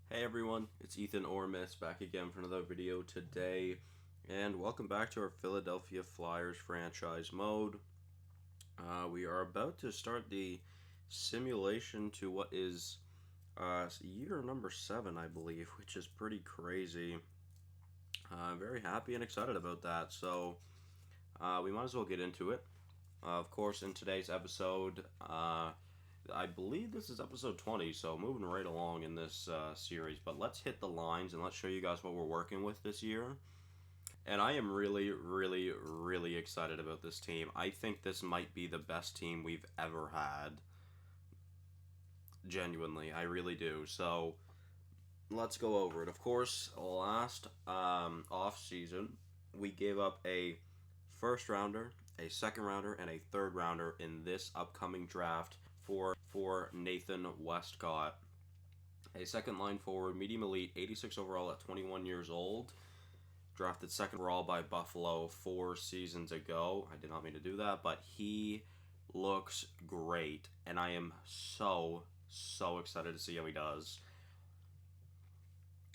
Hey everyone, it's Ethan Ormis back again for another video today, and welcome back to our Philadelphia Flyers franchise mode. We are about to start the simulation to what is year number 7, I believe, which is pretty crazy. I'm very happy and excited about that, so we might as well get into it. Of course, in today's episode, I believe this is episode 20, so moving right along in this series. But let's hit the lines and let's show you guys what we're working with this year. And I am really, really, really excited about this team. I think this might be the best team we've ever had. Genuinely, I really do. So let's go over it. Of course, last off season, we gave up a first rounder, a second rounder, and a third rounder in this upcoming draft for Nathan Westcott. A second line forward, medium elite, 86 overall at 21 years old. Drafted second overall by Buffalo 4 seasons ago. I did not mean to do that, but he looks great, and I am so excited to see how he does.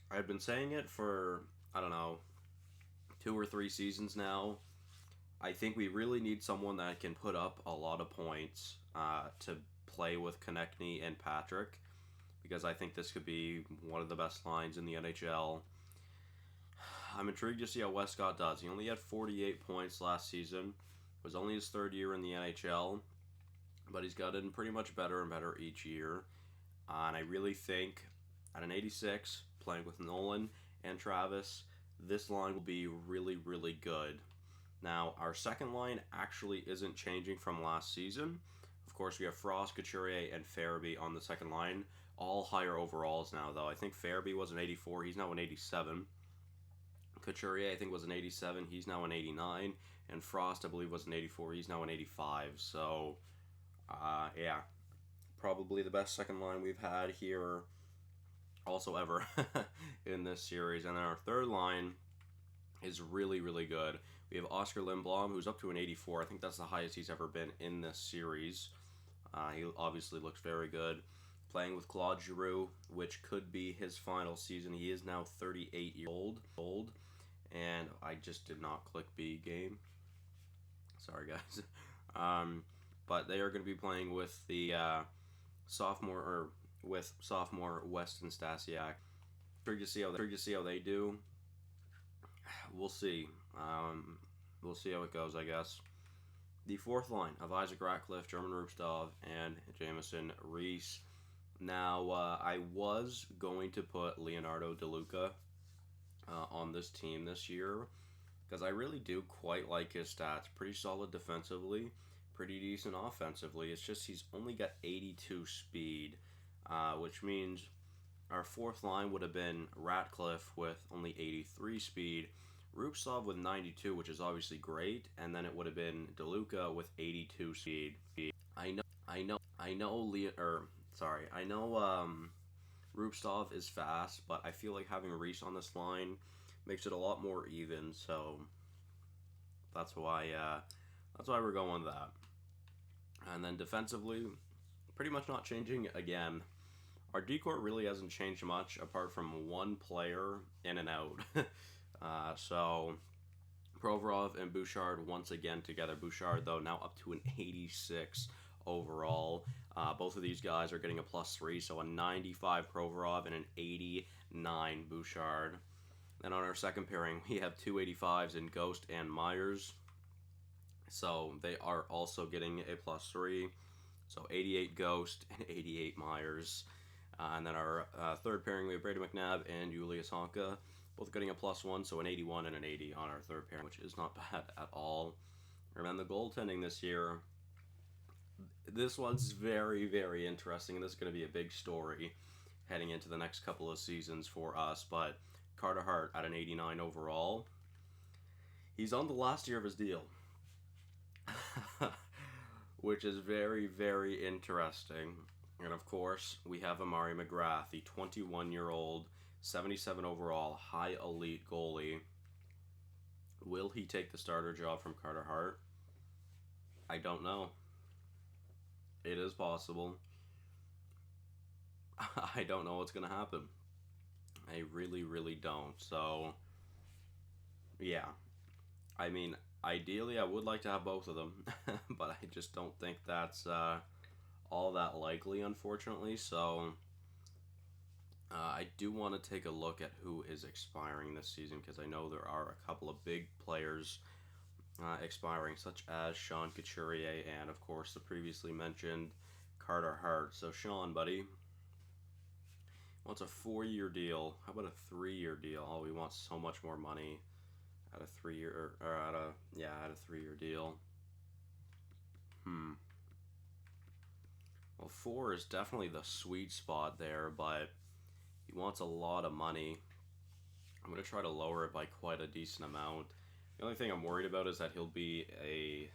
I've been saying it for, I don't know, 2 or 3 seasons now. I think we really need someone that can put up a lot of points to play with Konechny and Patrick, because I think this could be one of the best lines in the NHL. I'm intrigued to see how Westcott does. He only had 48 points last season. It was only his third year in the NHL, but he's gotten pretty much better and better each year. And I really think at an 86, playing with Nolan and Travis, this line will be really, really good. Now, our second line actually isn't changing from last season. Of course, we have Frost, Couturier, and Farabee on the second line. All higher overalls now, though. I think Farabee was an 84. He's now an 87. Couturier, I think, was an 87. He's now an 89. And Frost, I believe, was an 84. He's now an 85. So, yeah. Probably the best second line we've had here also ever in this series. And then our third line is really, really good. We have Oscar Lindblom, who's up to an 84. I think that's the highest he's ever been in this series. He obviously looks very good. Playing with Claude Giroux, which could be his final season. He is now 38 years old. And I just did not click B game. Sorry, guys. But they are going to be playing with the sophomore Weston Stasiak. Intrigued to see how they do. We'll see. We'll see how it goes, I guess. The fourth line of Isaac Ratcliffe, German Rupstov, and Jamison Reese. Now, I was going to put Leonardo DeLuca on this team this year because I really do quite like his stats. Pretty solid defensively, pretty decent offensively. It's just he's only got 82 speed, which means our fourth line would have been Ratcliffe with only 83 speed, Rupstov with 92, which is obviously great, and then it would have been DeLuca with 82 speed. I know Rupstov is fast, but I feel like having Reese on this line makes it a lot more even, so that's why we're going with that. And then defensively, pretty much not changing again. Our D-Corps really hasn't changed much apart from one player in and out. So Provorov and Bouchard once again together. Bouchard, though, now up to an 86 overall. Both of these guys are getting a +3, so a 95 Provorov and an 89 Bouchard. Then on our second pairing, we have two 85s in Ghost and Myers. So they are also getting a +3. So 88 Ghost and 88 Myers. And then our third pairing, we have Brady McNabb and Julius Honka, both getting a +1, so an 81 and an 80 on our third pairing, which is not bad at all. And then the goaltending this year, this one's very, very interesting, and this is going to be a big story heading into the next couple of seasons for us. But Carter Hart at an 89 overall, he's on the last year of his deal, which is very, very interesting. And of course, we have Amari McGrath, the 21-year-old, 77 overall, high elite goalie. Will he take the starter job from Carter Hart? I don't know. It is possible. I don't know what's going to happen. I really, really don't. So, yeah. I mean, ideally, I would like to have both of them, but I just don't think that's all that likely, unfortunately. So, I do want to take a look at who is expiring this season because I know there are a couple of big players expiring, such as Sean Couturier and, of course, the previously mentioned Carter Hart. So, Sean, buddy, wants a 4-year deal. How about a 3-year deal? Oh, we want so much more money at a 3-year or at a 3-year deal. Well, 4 is definitely the sweet spot there, but he wants a lot of money. I'm gonna try to lower it by quite a decent amount. The only thing I'm worried about is that he'll be a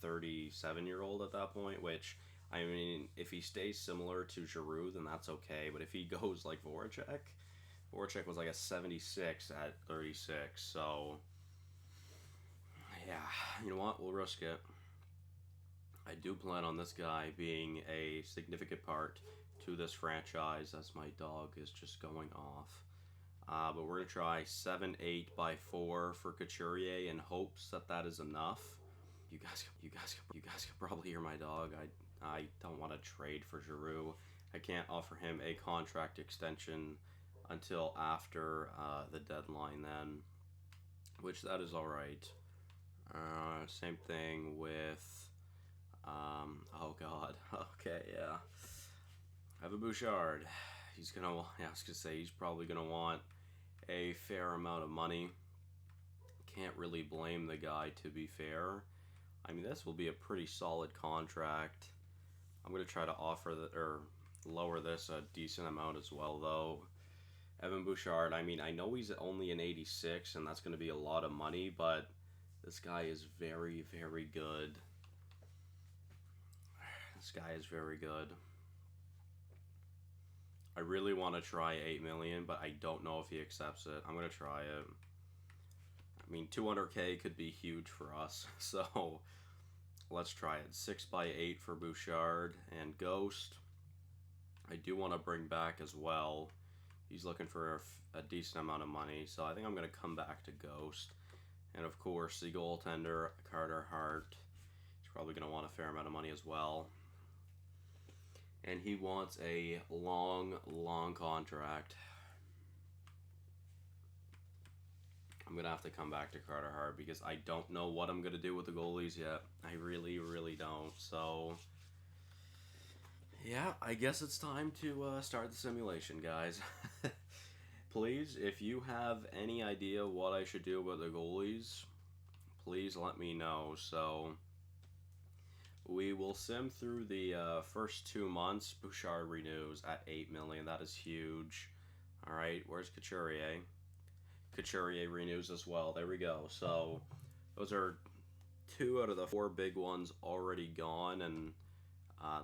37-year-old at that point, which, I mean, if he stays similar to Giroux, then that's okay. But if he goes like Voracek was like a 76 at 36. So, yeah, you know what? We'll risk it. I do plan on this guy being a significant part to this franchise as my dog is just going off. But we're going to try 7-8 by 4 for Couturier in hopes that that is enough. You guys can probably hear my dog. I don't want to trade for Giroux. I can't offer him a contract extension until after the deadline then, which that is all right. Same thing with, oh God, okay, yeah. Evan Bouchard. He's gonna, yeah, I was gonna say he's probably gonna want a fair amount of money. Can't really blame the guy, to be fair. I mean, this will be a pretty solid contract. I'm gonna try to offer or lower this a decent amount as well, though. Evan Bouchard, I mean, I know he's only an 86, and that's gonna be a lot of money, but this guy is very, very good. This guy is very good. I really want to try 8 million, but I don't know if he accepts it. I'm gonna try it. I mean, 200K could be huge for us, so let's try it. 6 by 8 for Bouchard and Ghost. I do want to bring back as well. He's looking for a decent amount of money, so I think I'm gonna come back to Ghost. And of course, the goaltender Carter Hart. He's probably gonna want a fair amount of money as well. And he wants a long, long contract. I'm going to have to come back to Carter Hart because I don't know what I'm going to do with the goalies yet. I really, really don't. So, yeah, I guess it's time to start the simulation, guys. Please, if you have any idea what I should do about the goalies, please let me know. So, we will sim through the first 2 months. Bouchard renews at 8 million. That is huge. All right, where's Couturier? Couturier renews as well. There we go. So those are 2 out of the 4 big ones already gone, and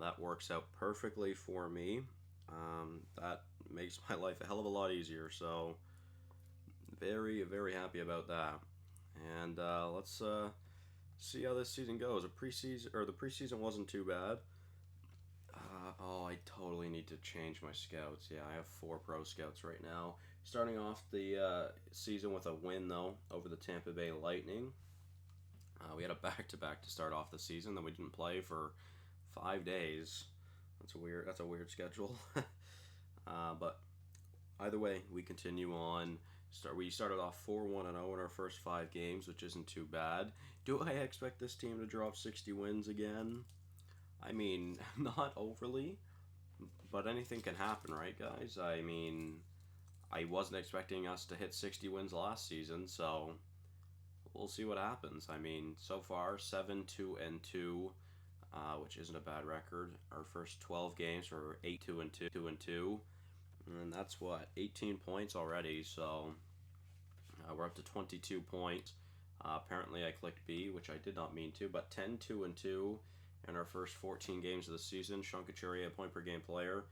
that works out perfectly for me. That makes my life a hell of a lot easier. So very, very happy about that. And let's see how this season goes. The preseason wasn't too bad. Oh, I totally need to change my scouts. Yeah, I have 4 pro scouts right now. Starting off the season with a win, though, over the Tampa Bay Lightning. We had a back-to-back to start off the season, then we didn't play for 5 days. That's a weird schedule. But either way, we continue on. We started off 4-1-0 in our first 5 games, which isn't too bad. Do I expect this team to drop 60 wins again? I mean, not overly, but anything can happen, right, guys? I mean, I wasn't expecting us to hit 60 wins last season, so we'll see what happens. I mean, so far 7-2-2, which isn't a bad record. Our first 12 games were 8-2-2, and that's what 18 points already. So we're up to 22 points. Apparently, I clicked B, which I did not mean to, but 10-2-2 in our first 14 games of the season. Sean Couturier, a point per game player.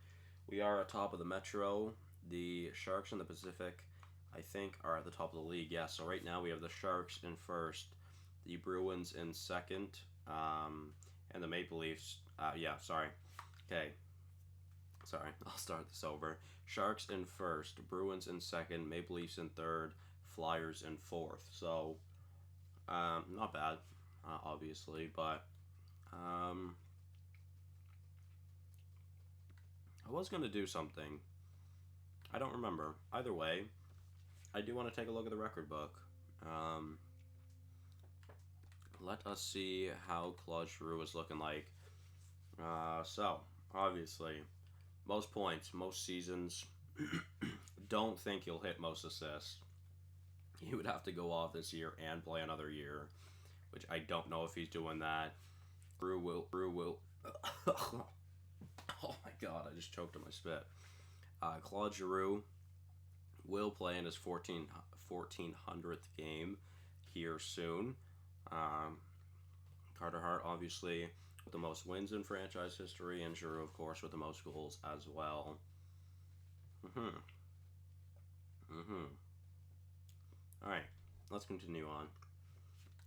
We are atop of the Metro. The Sharks and the Pacific, I think, are at the top of the league. Yeah, so right now we have the Sharks in first, the Bruins in second, and the Maple Leafs. Okay. Sorry, I'll start this over. Sharks in first, Bruins in second, Maple Leafs in third, Flyers in fourth. So, not bad, obviously, but um, I was going to do something. I don't remember. Either way, I do want to take a look at the record book. Um, let us see how Claude Giroux is looking like. So, obviously, most points, most seasons. Don't think he'll hit most assists. He would have to go off this year and play another year, which I don't know if he's doing that. Giroux will. Oh my god, I just choked on my spit. Claude Giroux will play in his 1400th game here soon. Carter Hart, obviously, with the most wins in franchise history, and Giroux, of course, with the most goals as well. All right, let's continue on.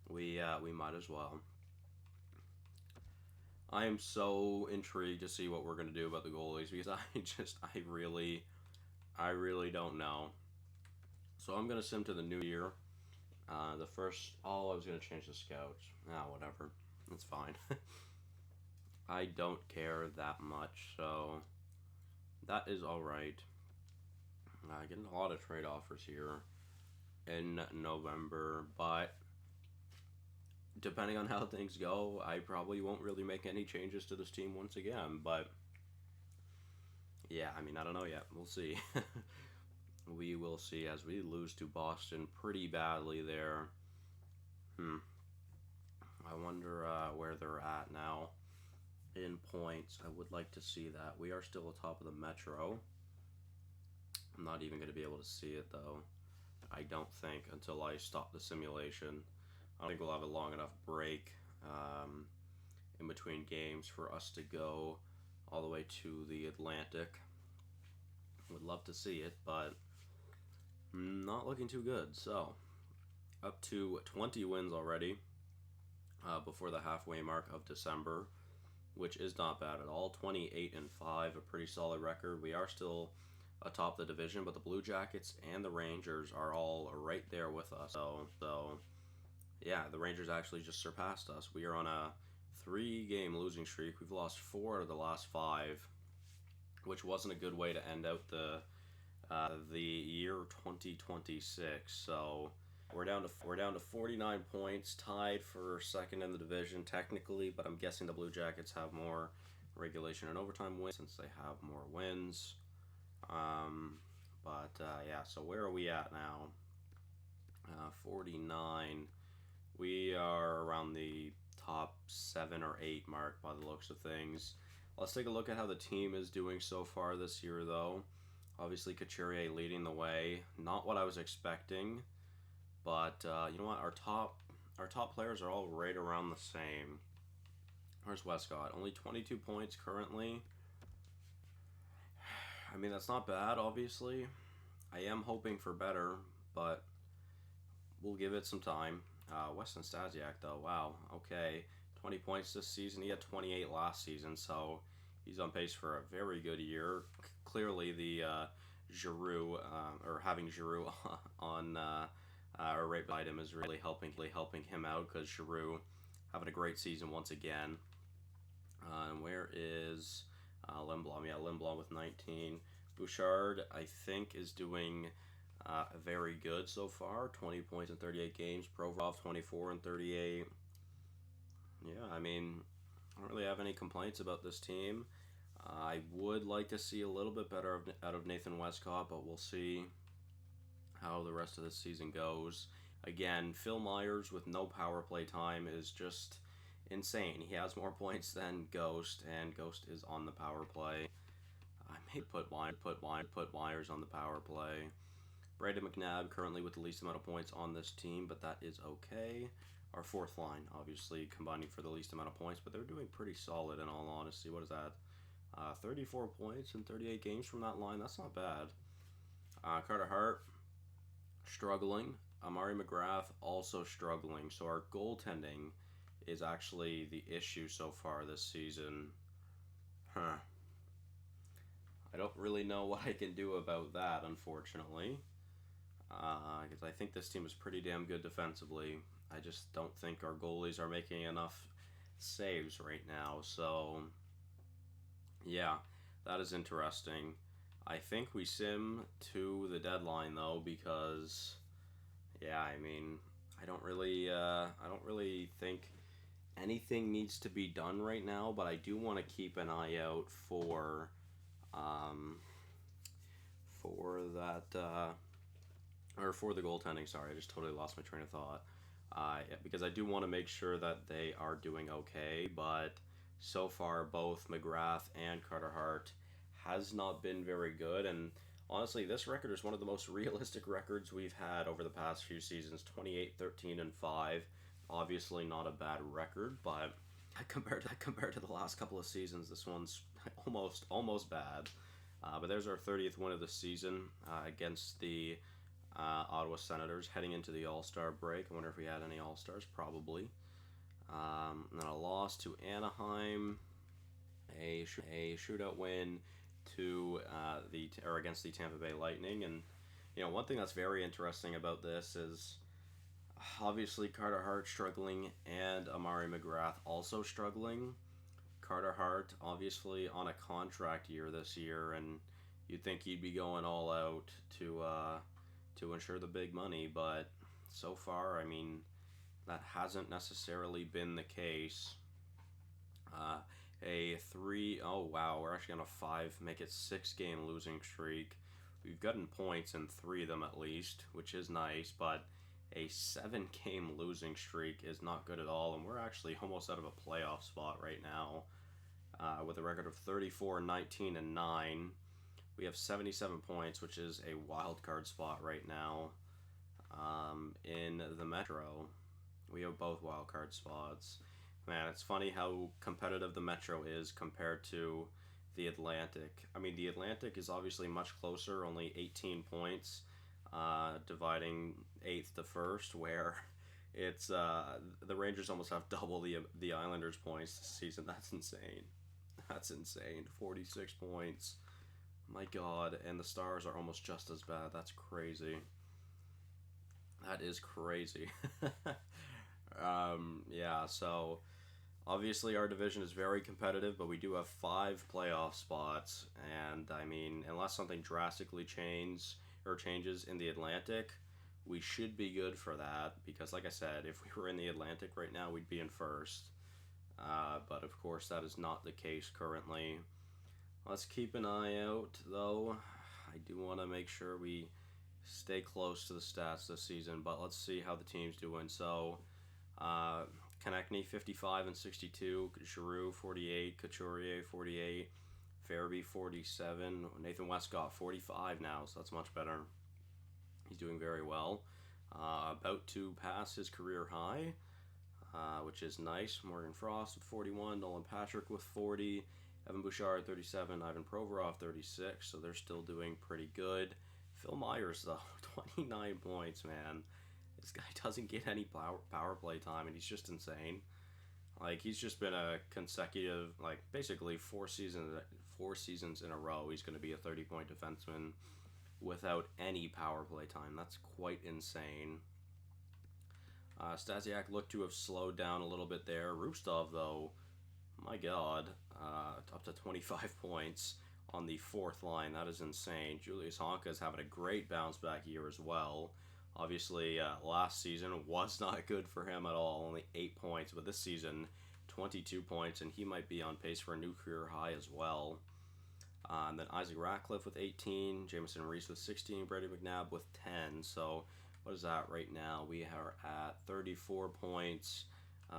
We might as well. I am so intrigued to see what we're gonna do about the goalies because I really don't know. So I'm gonna sim to the new year. The first, I was gonna change the scouts. Whatever, it's fine. I don't care that much, so that is all right. Getting a lot of trade offers here in November, but depending on how things go, I probably won't really make any changes to this team once again. But yeah, I mean, I don't know yet. We'll see. We will see as we lose to Boston pretty badly there. I wonder where they're at now in points. I would like to see that. We are still atop of the Metro. I'm not even going to be able to see it though. I don't think until I stop the simulation. I don't think we'll have a long enough break in between games for us to go all the way to the Atlantic. Would love to see it, but not looking too good. So, up to 20 wins already before the halfway mark of December, which is not bad at all. 28-5, a pretty solid record. We are still atop the division, but the Blue Jackets and the Rangers are all right there with us. So yeah, the Rangers actually just surpassed us. We are on a 3-game losing streak. We've lost 4 of the last 5, which wasn't a good way to end out the year 2026. So we're down to 49 points, tied for second in the division technically, but I'm guessing the Blue Jackets have more regulation and overtime wins since they have more wins. Yeah, so where are we at now? 49. We are around the top 7 or 8 mark by the looks of things. Let's take a look at how the team is doing so far this year, though. Obviously, Couturier leading the way. Not what I was expecting, but you know what? Our top players are all right around the same. Where's Westcott? Only 22 points currently. I mean, that's not bad, obviously. I am hoping for better, but we'll give it some time. Weston Stasiak, though, wow, okay. 20 points this season. He had 28 last season, so he's on pace for a very good year. Clearly, the Giroux, or having Giroux on or right beside him is really helping him out because Giroux having a great season once again. And where is Lindblom? Yeah, Lindblom with 19. Bouchard, I think, is doing very good so far. 20 points in 38 games. Provorov, 24 and 38. Yeah, I mean, I don't really have any complaints about this team. I would like to see a little bit better out of Nathan Westcott, but we'll see how the rest of this season goes. Again, Phil Myers with no power play time is just insane. He has more points than Ghost, and Ghost is on the power play. I may put Myers on the power play. Brandon McNabb currently with the least amount of points on this team, but that is okay. Our fourth line, obviously, combining for the least amount of points, but they're doing pretty solid in all honesty. What is that? 34 points in 38 games from that line. That's not bad. Carter Hart, struggling. Amari McGrath, also struggling. So our goaltending is actually the issue so far this season. I don't really know what I can do about that, unfortunately. Because I think this team is pretty damn good defensively. I just don't think our goalies are making enough saves right now. So, yeah, that is interesting. I think we sim to the deadline though, because yeah, I mean, I don't really think anything needs to be done right now, but I do want to keep an eye out um, for that or for the goaltending. Sorry, I just totally lost my train of thought. Yeah, because I do want to make sure that they are doing okay, but so far both McGrath and Carter Hart has not been very good, and honestly, this record is one of the most realistic records we've had over the past few seasons. 28, 13, and 5. Obviously not a bad record, but compared to the last couple of seasons, this one's almost bad. But there's our 30th win of the season against the Ottawa Senators heading into the All-Star break. I wonder if we had any All-Stars. Probably. And then a loss to Anaheim, a shootout win to against the Tampa Bay Lightning. And one thing that's very interesting about this is obviously Carter Hart struggling and Amari McGrath also struggling. Carter Hart obviously on a contract year this year, and you'd think he'd be going all out to ensure the big money, but so far, I mean, that hasn't necessarily been the case. Oh wow, we're actually on a make it 6 game losing streak. We've gotten points in 3 of them at least, which is nice, but a 7 game losing streak is not good at all, and we're actually almost out of a playoff spot right now. With a record of 34, 19, and 9. We have 77 points, which is a wild card spot right now in the Metro. We have both wild card spots. Man, it's funny how competitive the Metro is compared to the Atlantic. I mean, the Atlantic is obviously much closer, only 18 points, dividing 8th to 1st, where it's the Rangers almost have double the Islanders' points this season. That's insane. That's insane. 46 points. My God, and the Stars are almost just as bad. That's crazy. That is crazy. Yeah, so obviously our division is very competitive, but we do have 5 playoff spots, and I mean, unless something drastically changes in the Atlantic, we should be good for that, because like I said, if we were in the Atlantic right now, we'd be in first. But of course, that is not the case currently. Let's keep an eye out, though. I do want to make sure we stay close to the stats this season, but let's see how the team's doing. So, Konechny 55 and 62, Giroux 48, Couturier 48, Farabee 47, Nathan Westcott 45 now, so that's much better. He's doing very well. About to pass his career high, which is nice. Morgan Frost with 41, Nolan Patrick with 40, Evan Bouchard 37, Ivan Provorov 36, so they're still doing pretty good. Phil Myers, though, 29 points, man. This guy doesn't get any power play time, and he's just insane. Like, he's just been a consecutive, like, basically 4 seasons in a row, he's going to be a 30-point defenseman without any power play time. That's quite insane. Stasiak looked to have slowed down a little bit there. Rustov, though, my God, up to 25 points on the 4th line. That is insane. Julius Honka is having a great bounce back year as well. Obviously, last season was not good for him at all. Only 8 points, but this season, 22 points, and he might be on pace for a new career high as well. And then Isaac Ratcliffe with 18, Jameson Reese with 16, Brady McNabb with 10. So what is that right now? We are at 34 points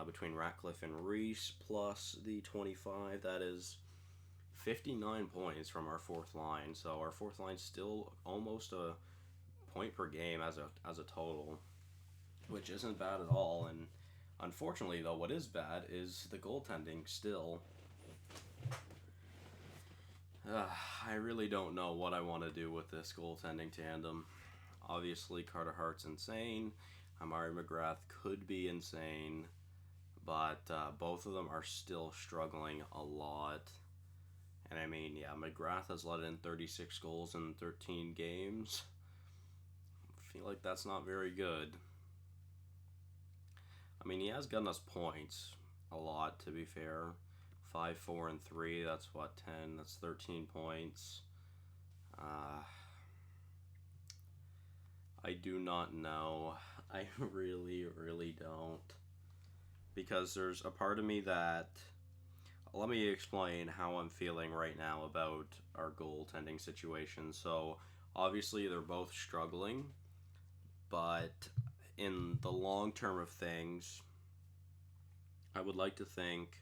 between Ratcliffe and Reese, plus the 25. That is 59 points from our 4th line. So our 4th line still almost a point per game as a total, which isn't bad at all. And unfortunately, though, what is bad is the goaltending still. I really don't know what I want to do with this goaltending tandem. Obviously, Carter Hart's insane. Amari McGrath could be insane, but both of them are still struggling a lot. And I mean, yeah, McGrath has let in 36 goals in 13 games. I feel like that's not very good. I mean, he has gotten us points a lot, to be fair. 5, 4, and 3. That's what, 10? That's 13 points. I do not know. I really, really don't. Because there's a part of me that. Let me explain how I'm feeling right now about our goaltending situation. So, obviously, they're both struggling, but in the long term of things, I would like to think,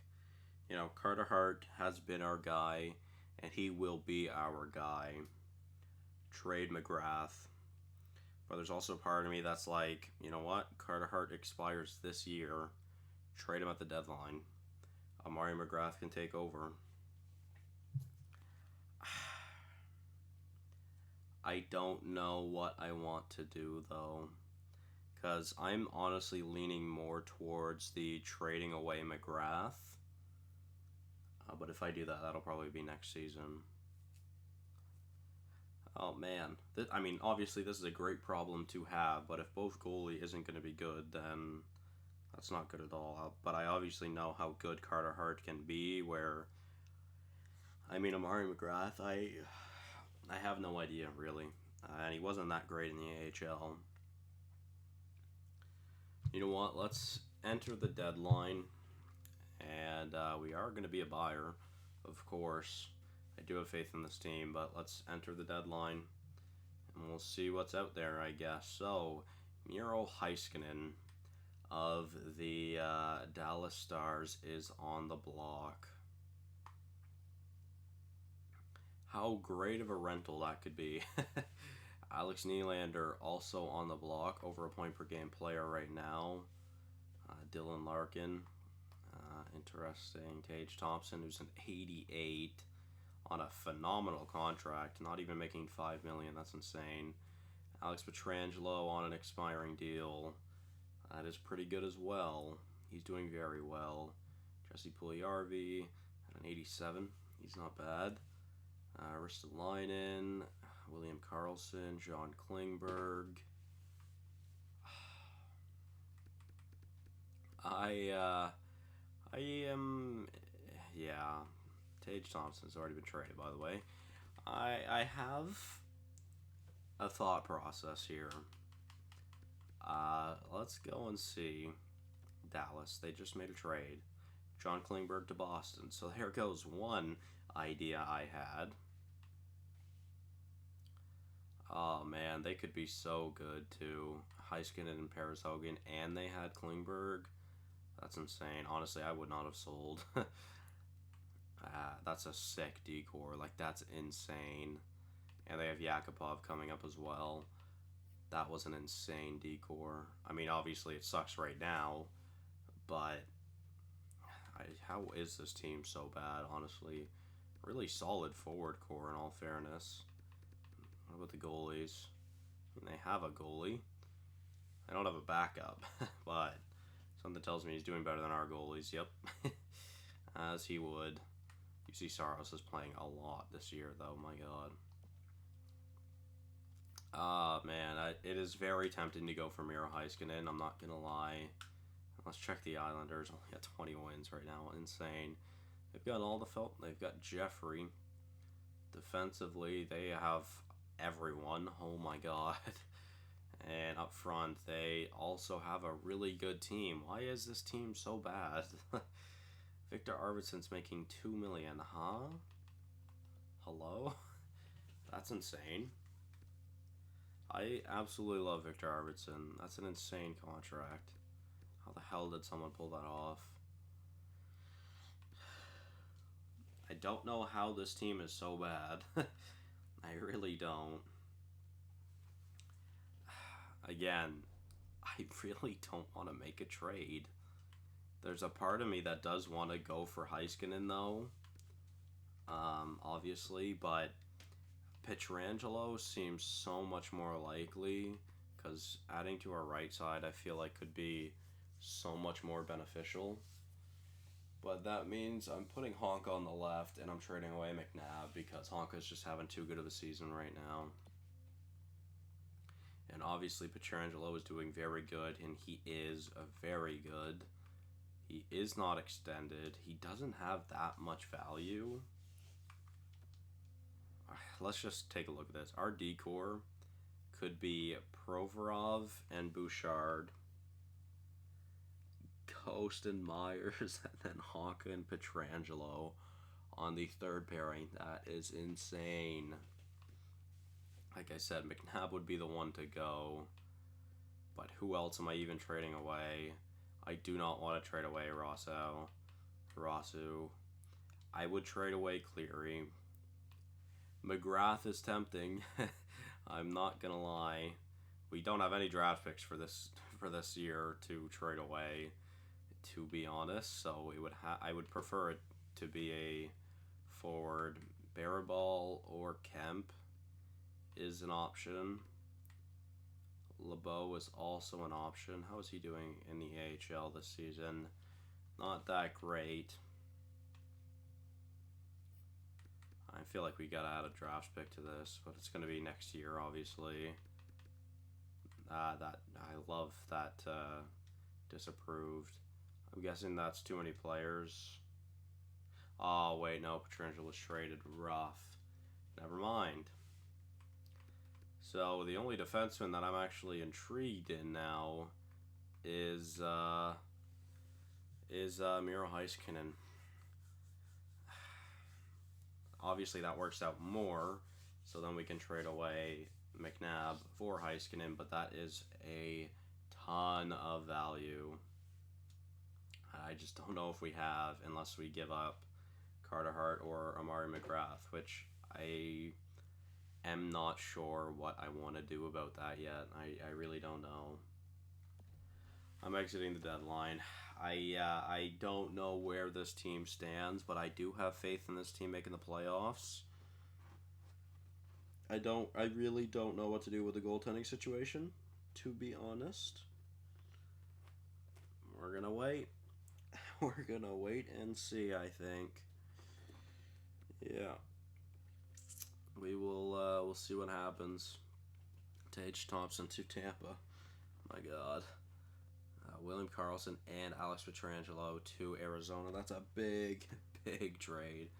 Carter Hart has been our guy, and he will be our guy. Trade McGrath. But there's also a part of me that's like, you know what? Carter Hart expires this year. Trade him at the deadline. Amari McGrath can take over. I don't know what I want to do, though. Because I'm honestly leaning more towards the trading away McGrath. But if I do that, that'll probably be next season. Oh, man. I mean, obviously, this is a great problem to have, but if both goalie isn't going to be good, then that's not good at all. But I obviously know how good Carter Hart can be, where, I mean, Amari McGrath, I have no idea, really. And he wasn't that great in the AHL. You know what? Let's enter the deadline. And we are going to be a buyer, of course. I do have faith in this team, but let's enter the deadline. And we'll see what's out there, I guess. So, Miro Heiskanen of the Dallas Stars is on the block. How great of a rental that could be. Alex Nylander also on the block, over a point per game player right now. Dylan Larkin, interesting. Tage Thompson, who's an 88 on a phenomenal contract, not even making $5 million. That's insane. Alex Pietrangelo on an expiring deal. That is pretty good as well. He's doing very well. Jesse Puljujarvi at an 87. He's not bad. Ristolainen, William Karlsson, John Klingberg. I am, yeah. Tage Thompson's already been traded, by the way. I have a thought process here. Let's go and see. Dallas, they just made a trade. John Klingberg to Boston. So there goes one idea I had. Oh man, they could be so good too. Heiskanen and Paris Hogan, and they had Klingberg. That's insane. Honestly, I would not have sold. That's a sick decor. Like, that's insane. And they have Yakupov coming up as well. That was an insane decor. I mean, obviously it sucks right now, but how is this team so bad, honestly? Really solid forward core, in all fairness. What about the goalies? I mean, they have a goalie. I don't have a backup, but something tells me he's doing better than our goalies. Yep. As he would. UC Saros is playing a lot this year, though. My God. Man, it is very tempting to go for Miro Heiskanen. I'm not gonna lie. Let's check the Islanders. Only got 20 wins right now. Insane. They've got Alderfeldt. They've got Jeffrey. Defensively, they have everyone. Oh my God. And up front, they also have a really good team. Why is this team so bad? Victor Arvidsson's making $2 million, huh? Hello? That's insane. I absolutely love Victor Arvidsson. That's an insane contract. How the hell did someone pull that off? I don't know how this team is so bad. I really don't. Again, I really don't want to make a trade. There's a part of me that does want to go for Heiskanen, though. Obviously, but Pietrangelo seems so much more likely, because adding to our right side I feel like could be so much more beneficial. But that means I'm putting Honka on the left and I'm trading away McNabb because Honka's just having too good of a season right now. And obviously Pietrangelo is doing very good, and he is very good. He is not extended. He doesn't have that much value. Let's just take a look at this. Our decor could be Provorov and Bouchard, Ghost and Myers, and then Honka and Pietrangelo on the third pairing. That is insane. Like I said, McNabb would be the one to go. But who else am I even trading away? I do not want to trade away Rasu. I would trade away Cleary. McGrath is tempting. I'm not gonna lie. We don't have any draft picks for this year to trade away, to be honest. So I would prefer it to be a forward. Barabal or Kemp is an option. LeBeau is also an option. How is he doing in the AHL this season? Not that great. I feel like we gotta add a draft pick to this, but it's gonna be next year, obviously. That I love that disapproved. I'm guessing that's too many players. Oh wait, no, Pietrangelo was traded. Rough. Never mind. So the only defenseman that I'm actually intrigued in now is Miro Heiskanen. Obviously that works out more, so then we can trade away McNabb for Heiskanen, but that is a ton of value. I just don't know if we have, unless we give up Carter Hart or Amari McGrath, which I am not sure what I want to do about that yet. I really don't know. I'm exiting the deadline. I don't know where this team stands, but I do have faith in this team making the playoffs. I really don't know what to do with the goaltending situation, to be honest. We're gonna wait. We're gonna wait and see, I think. Yeah. We'll see what happens. Tage Thompson to Tampa. My God. William Karlsson and Alex Pietrangelo to Arizona. That's a big, big trade.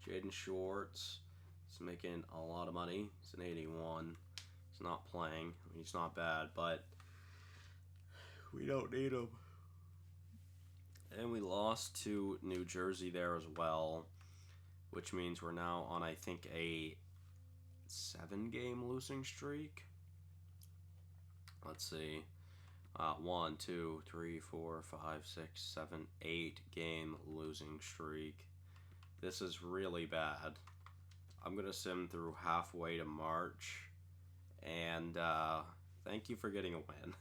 Jaden Schwartz is making a lot of money. He's an 81. He's not playing. I mean, he's not bad, but we don't need him. And we lost to New Jersey there as well, which means we're now on, I think, a 7-game losing streak. Let's see. 1, 2, 3, 4, 5, 6, 7, 8-game losing streak. This is really bad. I'm going to sim through halfway to March. And thank you for getting a win.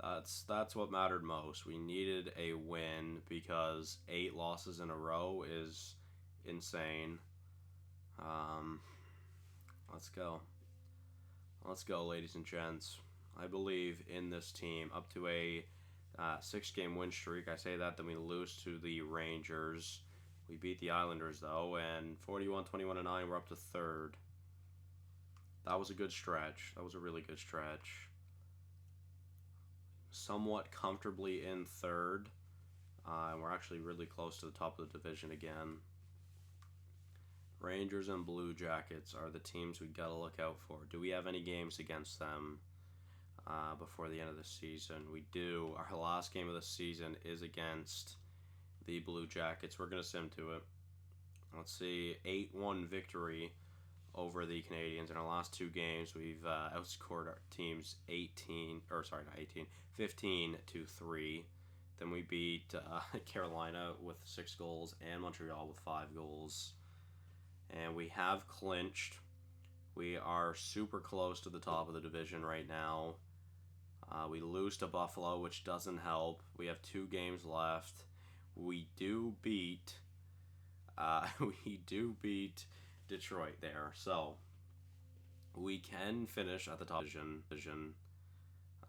That's what mattered most. We needed a win because 8 losses in a row is insane. Let's go. Let's go, ladies and gents. I believe in this team up to a 6-game win streak. I say that, then we lose to the Rangers. We beat the Islanders, though, and 41-21-9, we're up to 3rd. That was a good stretch. That was a really good stretch. Somewhat comfortably in 3rd. And we're actually really close to the top of the division again. Rangers and Blue Jackets are the teams we gotta look out for. Do we have any games against them before the end of the season? We do. Our last game of the season is against the Blue Jackets. We're going to sim to it. Let's see. 8-1 victory over the Canadians. In our last 2 games, we've outscored our teams 15-3. Then we beat Carolina with 6 goals and Montreal with 5 goals. And we have clinched. We are super close to the top of the division right now. We lose to Buffalo, which doesn't help. We have 2 games left. We do beat Detroit there, so we can finish at the top of the division.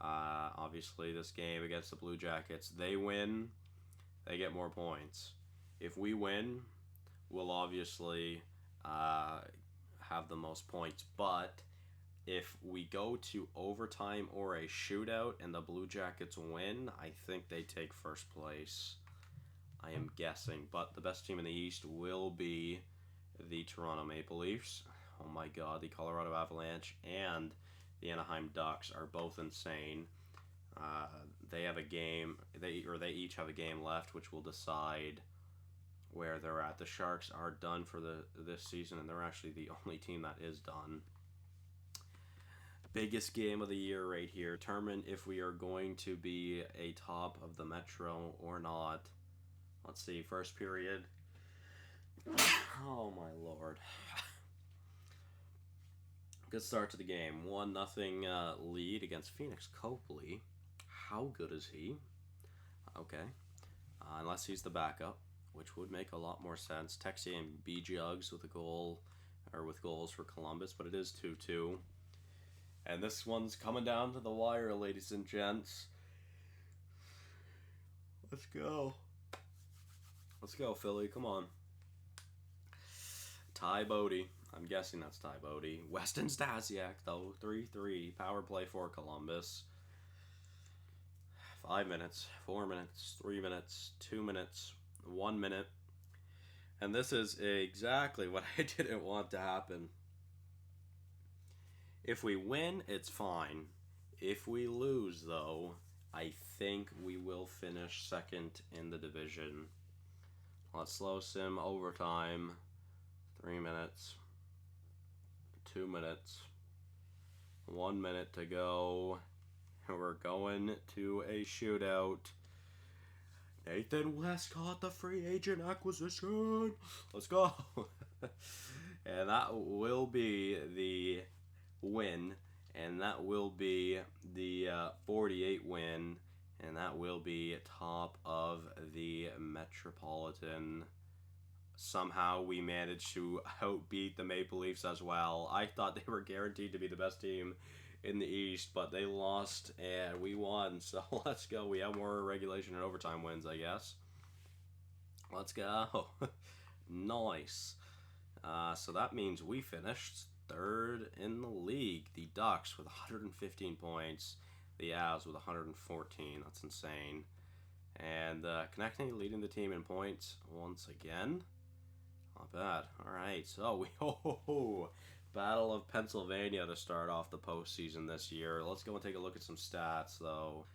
Obviously, this game against the Blue Jackets, they win, they get more points. If we win, we'll obviously uh, have the most points. But if we go to overtime or a shootout and the Blue Jackets win, I think they take first place. I am guessing. But the best team in the East will be the Toronto Maple Leafs. Oh my god, the Colorado Avalanche and the Anaheim Ducks are both insane. They have a game, they each have a game left, which will decide where they're at. The Sharks are done for this season, and they're actually the only team that is done. Biggest game of the year right here. Determine if we are going to be a top of the Metro or not. Let's see. First period. Oh my lord. Good start to the game. 1-0 lead against Phoenix Copley. How good is he? Okay. Unless he's the backup, which would make a lot more sense. Texie and B Jugs with a goal, or with goals for Columbus, but it is 2-2. And this one's coming down to the wire, ladies and gents. Let's go. Let's go, Philly. Come on. Ty Bodie. I'm guessing that's Ty Bodie. Weston Stasiak, though. 3-3. Power play for Columbus. 5 minutes. 4 minutes. 3 minutes. 2 minutes. 1 minute. And this is exactly what I didn't want to happen. If we win, it's fine. If we lose, though, I think we will finish second in the division. Let's slow sim overtime. 3 minutes. 2 minutes. 1 minute to go. We're going to a shootout. Nathan Westcott, the free agent acquisition. Let's go. And that will be the win. And that will be the 48 win. And that will be top of the Metropolitan. Somehow we managed to outbeat the Maple Leafs as well. I thought they were guaranteed to be the best team in the East, but they lost and we won. So let's go. We have more regulation and overtime wins, I guess. Let's go. Nice. So that means we finished third in the league. The Ducks with 115 points. The Avs with 114. That's insane. And Connecting leading the team in points once again. Not bad. All right, so we Battle of Pennsylvania to start off the postseason this year. Let's go and take a look at some stats, though.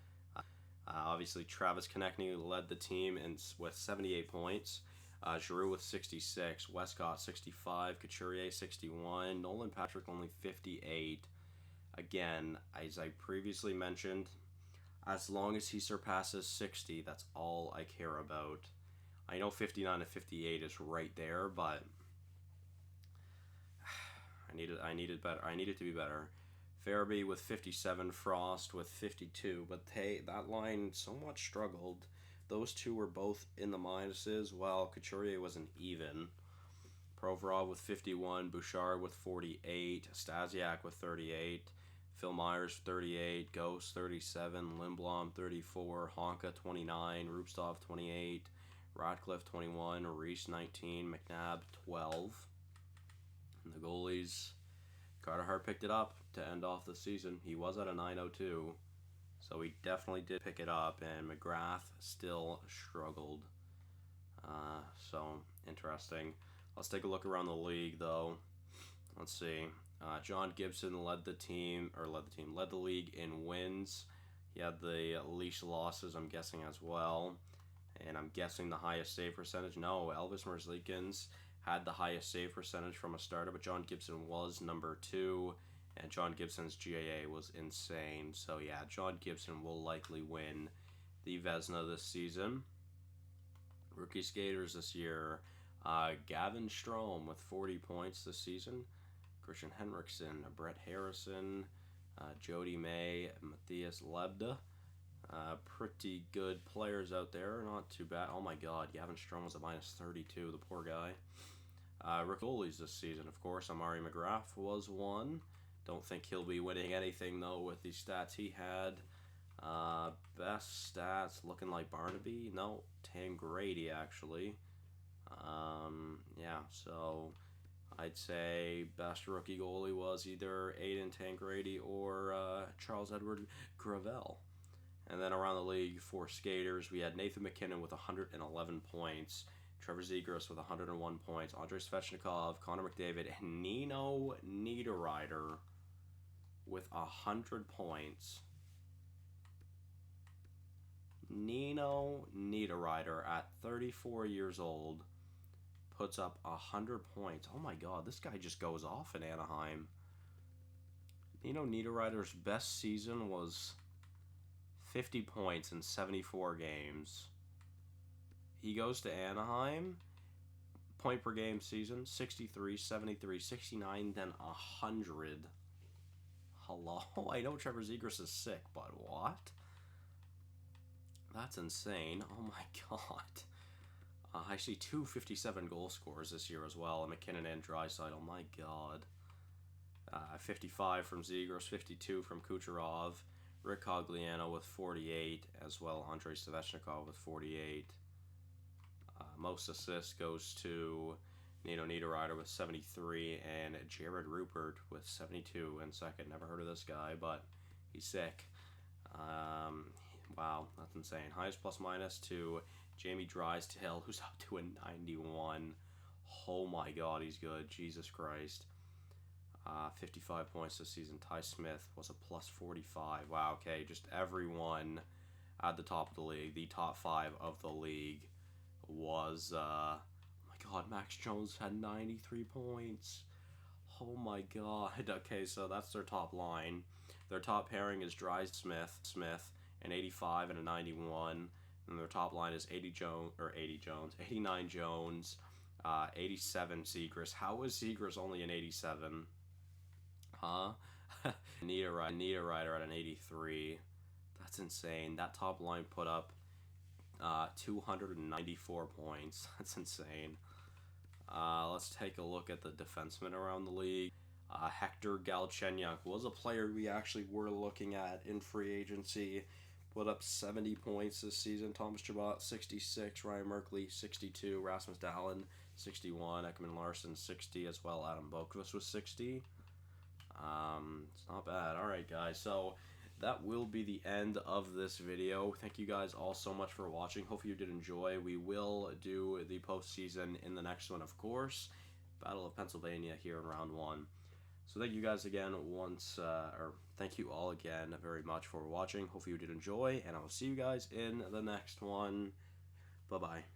Obviously, Travis Konechny led the team with 78 points. Giroux with 66, Westcott 65, Couturier 61, Nolan Patrick only 58. Again, as I previously mentioned, as long as he surpasses 60, that's all I care about. I know 59 to 58 is right there, but I needed better. I needed to be better. Farabee with 57, Frost with 52, but that line somewhat struggled. Those two were both in the minuses, while Couturier was an even. Provorov with 51, Bouchard with 48, Stasiak with 38, Phil Myers 38, Ghost 37, Lindblom 34, Honka 29, Rupstov 28, Ratcliffe 21, Reese 19, McNabb 12. And the goalies, Carter Hart picked it up to end off the season. He was at a 902, so he definitely did pick it up, and McGrath still struggled. So, interesting. Let's take a look around the league, though. Let's see. John Gibson led the league in wins. He had the least losses, I'm guessing, as well. And I'm guessing the highest save percentage. No, Elvis Merzlikins had the highest save percentage from a starter, but John Gibson was number 2, and John Gibson's GAA was insane. So yeah, John Gibson will likely win the Vezina this season. Rookie skaters this year, Gavin Strome with 40 points this season, Christian Henriksen, Brett Harrison, Jody May, Matthias Lebda. Pretty good players out there, not too bad. Oh my god, Gavin Strome was a minus 32, the poor guy. Rookie goalies this season, of course, Amari McGrath was one. Don't think he'll be winning anything, though, with the stats he had. Best stats looking like Barnaby. No, Tangrady, actually. Yeah, so I'd say best rookie goalie was either Aiden Tangradi or Charles Edward Gravel. And then around the league for skaters, we had Nathan McKinnon with 111 points, Trevor Zegras with 101 points, Andrei Svechnikov, Connor McDavid, and Nino Niederreiter with 100 points. Nino Niederreiter at 34 years old puts up 100 points. Oh my god, this guy just goes off in Anaheim. Nino Niederreiter's best season was 50 points in 74 games. He goes to Anaheim, point per game season, 63, 73, 69, then 100. Hello? I know Trevor Zegras is sick, but what? That's insane. Oh my god. I see 257 goal scorers this year as well. McKinnon and Draisaitl. My god. 55 from Zegras, 52 from Kucherov. Rick Cogliano with 48, as well Andrei Svechnikov with 48. Most assists goes to Nino Niederreiter with 73, and Jared Rupert with 72 in second. Never heard of this guy, but he's sick. Wow, that's insane. Highest plus minus to Jamie Drysdale, who's up to a 91. Oh my god, he's good. Jesus Christ. 55 points this season. Ty Smith was a plus 45. Wow, okay, just everyone at the top of the league. The top 5 of the league was, oh my god, Max Jones had 93 points. Oh my god. Okay, so that's their top line. Their top pairing is Smith, an 85 and a 91. And their top line is 89 Jones, 87 Zegras. How is Zegras only an 87? Huh? Niederreiter at an 83. That's insane. That top line put up 294 points. That's insane. Let's take a look at the defensemen around the league. Hector Galchenyuk was a player we actually were looking at in free agency. Put up 70 points this season. Thomas Chabot, 66. Ryan Merkley, 62. Rasmus Dahlin, 61. Ekman Larson, 60 as well. Adam Boqvist was 60. It's not bad. Alright, guys. So that will be the end of this video. Thank you guys all so much for watching. Hopefully you did enjoy. We will do the postseason in the next one, of course. Battle of Pennsylvania here in round 1. So thank you guys again thank you all again very much for watching. Hopefully you did enjoy, and I will see you guys in the next one. Bye-bye.